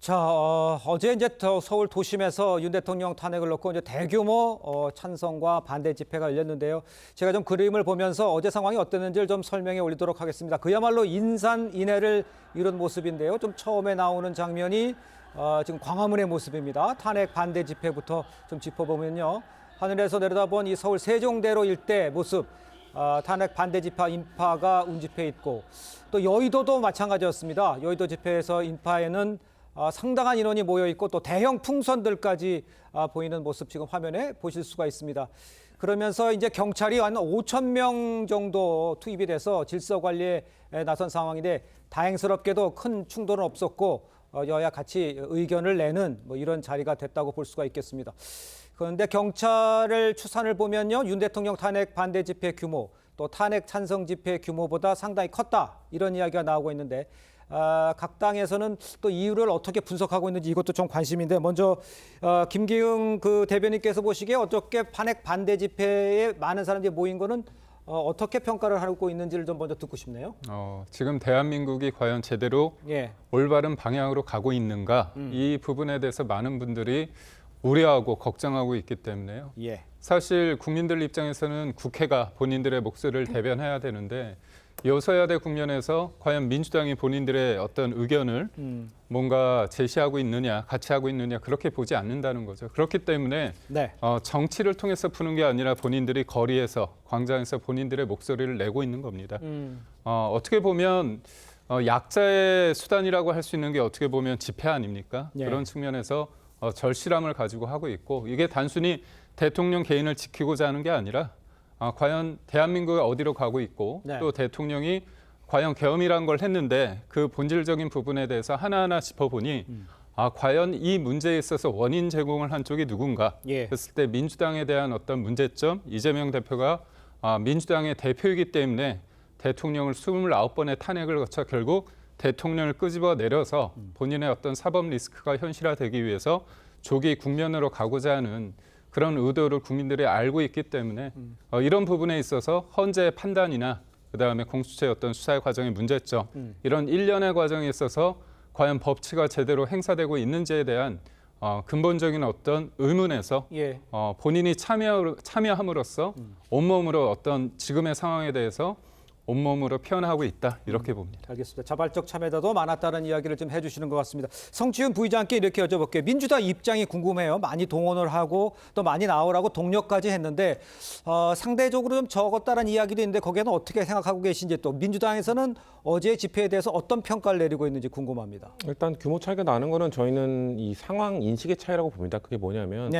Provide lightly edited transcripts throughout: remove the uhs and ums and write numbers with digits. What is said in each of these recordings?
자, 어제 이제 서울 도심에서 윤 대통령 탄핵을 놓고 이제 대규모 찬성과 반대 집회가 열렸는데요. 제가 좀 그림을 보면서 어제 상황이 어땠는지를 좀 설명해 올리도록 하겠습니다. 그야말로 인산인해를 이룬 모습인데요. 좀 처음에 나오는 장면이 지금 광화문의 모습입니다. 탄핵 반대 집회부터 좀 짚어보면요. 하늘에서 내려다본 이 서울 세종대로 일대 모습. 탄핵 반대 집회 인파가 운집해 있고 또 여의도도 마찬가지였습니다. 여의도 집회에서 인파에는 상당한 인원이 모여 있고 또 대형 풍선들까지 보이는 모습 지금 화면에 보실 수가 있습니다. 그러면서 이제 경찰이 한 5천 명 정도 투입이 돼서 질서 관리에 나선 상황인데 다행스럽게도 큰 충돌은 없었고 여야 같이 의견을 내는 뭐 이런 자리가 됐다고 볼 수가 있겠습니다. 그런데 경찰을 추산을 보면요. 윤 대통령 탄핵 반대 집회 규모 또 탄핵 찬성 집회 규모보다 상당히 컸다. 이런 이야기가 나오고 있는데 각 당에서는 또 이유를 어떻게 분석하고 있는지 이것도 좀 관심인데 먼저 김기흥 그 대변인께서 보시기에 어떻게 탄핵 반대 집회에 많은 사람들이 모인 거는 어떻게 평가를 하고 있는지를 좀 먼저 듣고 싶네요. 지금 대한민국이 과연 제대로 올바른 방향으로 가고 있는가 이 부분에 대해서 많은 분들이 우려하고 걱정하고 있기 때문에요. 사실 국민들 입장에서는 국회가 본인들의 목소리를 대변해야 되는데 여서야대 국면에서 과연 민주당이 본인들의 어떤 의견을 뭔가 제시하고 있느냐, 같이 하고 있느냐 그렇게 보지 않는다는 거죠. 그렇기 때문에 정치를 통해서 푸는 게 아니라 본인들이 거리에서, 광장에서 본인들의 목소리를 내고 있는 겁니다. 어떻게 보면 약자의 수단이라고 할 수 있는 게 어떻게 보면 집회 아닙니까? 그런 측면에서 절실함을 가지고 하고 있고 이게 단순히 대통령 개인을 지키고자 하는 게 아니라 과연 대한민국이 어디로 가고 있고 또 대통령이 과연 계엄이란 걸 했는데 그 본질적인 부분에 대해서 하나하나 짚어보니 과연 이 문제에 있어서 원인 제공을 한 쪽이 누군가 그랬을 때 민주당에 대한 어떤 문제점 이재명 대표가 민주당의 대표이기 때문에 대통령을 29번의 탄핵을 거쳐 결국 대통령을 끄집어내려서 본인의 어떤 사법 리스크가 현실화되기 위해서 조기 국면으로 가고자 하는 그런 의도를 국민들이 알고 있기 때문에 이런 부분에 있어서 헌재의 판단이나 그다음에 공수처의 어떤 수사의 과정의 문제점 이런 일련의 과정에 있어서 과연 법치가 제대로 행사되고 있는지에 대한 근본적인 어떤 의문에서 본인이 참여함으로써 온몸으로 어떤 지금의 상황에 대해서 온몸으로 표현하고 있다 이렇게 봅니다. 알겠습니다. 자발적 참여자도 많았다는 이야기를 좀 해주시는 것 같습니다. 성치훈 부의장께 이렇게 여쭤볼게요. 민주당 입장이 궁금해요. 많이 동원을 하고 또 많이 나오라고 독려까지 했는데 상대적으로 좀 적었다는 이야기도 있는데 거기에는 어떻게 생각하고 계신지 또 민주당에서는 어제 집회에 대해서 어떤 평가를 내리고 있는지 궁금합니다. 일단 규모 차이가 나는 거는 저희는 이 상황 인식의 차이라고 봅니다. 그게 뭐냐면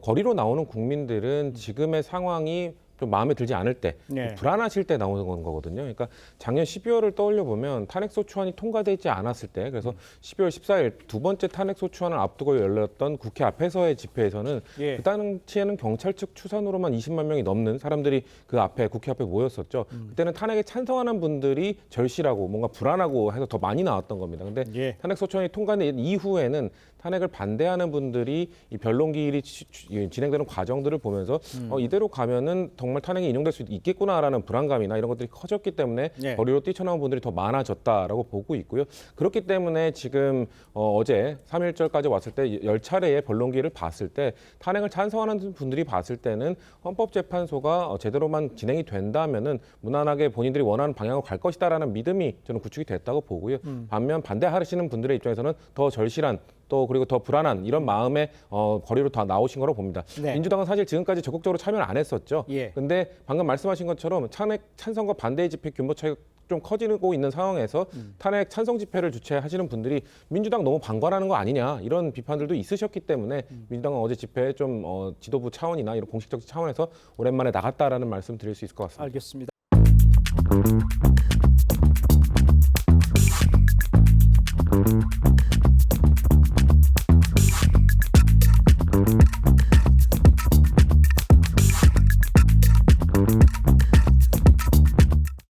거리로 나오는 국민들은 지금의 상황이 좀 마음에 들지 않을 때, 불안하실 때 나오는 거거든요. 그러니까 작년 12월을 떠올려 보면 탄핵소추안이 통과되지 않았을 때, 그래서 12월 14일 두 번째 탄핵소추안을 앞두고 열렸던 국회 앞에서의 집회에서는 그 당시에는 경찰 측 추산으로만 20만 명이 넘는 사람들이 그 앞에 국회 앞에 모였었죠. 그때는 탄핵에 찬성하는 분들이 절실하고 뭔가 불안하고 해서 더 많이 나왔던 겁니다. 근데 탄핵소추안이 통과된 이후에는 탄핵을 반대하는 분들이 이 변론기일이 진행되는 과정들을 보면서 이대로 가면은 정말 탄핵이 인용될 수 있겠구나라는 불안감이나 이런 것들이 커졌기 때문에 거리로 뛰쳐나온 분들이 더 많아졌다라고 보고 있고요. 그렇기 때문에 지금 어제 3.1절까지 왔을 때 10차례의 변론기일을 봤을 때 탄핵을 찬성하는 분들이 봤을 때는 헌법재판소가 제대로만 진행이 된다면은 무난하게 본인들이 원하는 방향으로 갈 것이다라는 믿음이 저는 구축이 됐다고 보고요. 반면 반대하시는 분들의 입장에서는 더 절실한 또 그리고 더 불안한 이런 마음에 거리로 다 나오신 거로 봅니다. 민주당은 사실 지금까지 적극적으로 참여를 안 했었죠. 근데 방금 말씀하신 것처럼 탄핵 찬성과 반대의 집회 규모 차이가 좀 커지고 있는 상황에서 탄핵 찬성 집회를 주최하시는 분들이 민주당 너무 방관하는 거 아니냐 이런 비판들도 있으셨기 때문에 민주당은 어제 집회에 좀 지도부 차원이나 이런 공식적 차원에서 오랜만에 나갔다라는 말씀 드릴 수 있을 것 같습니다. 알겠습니다.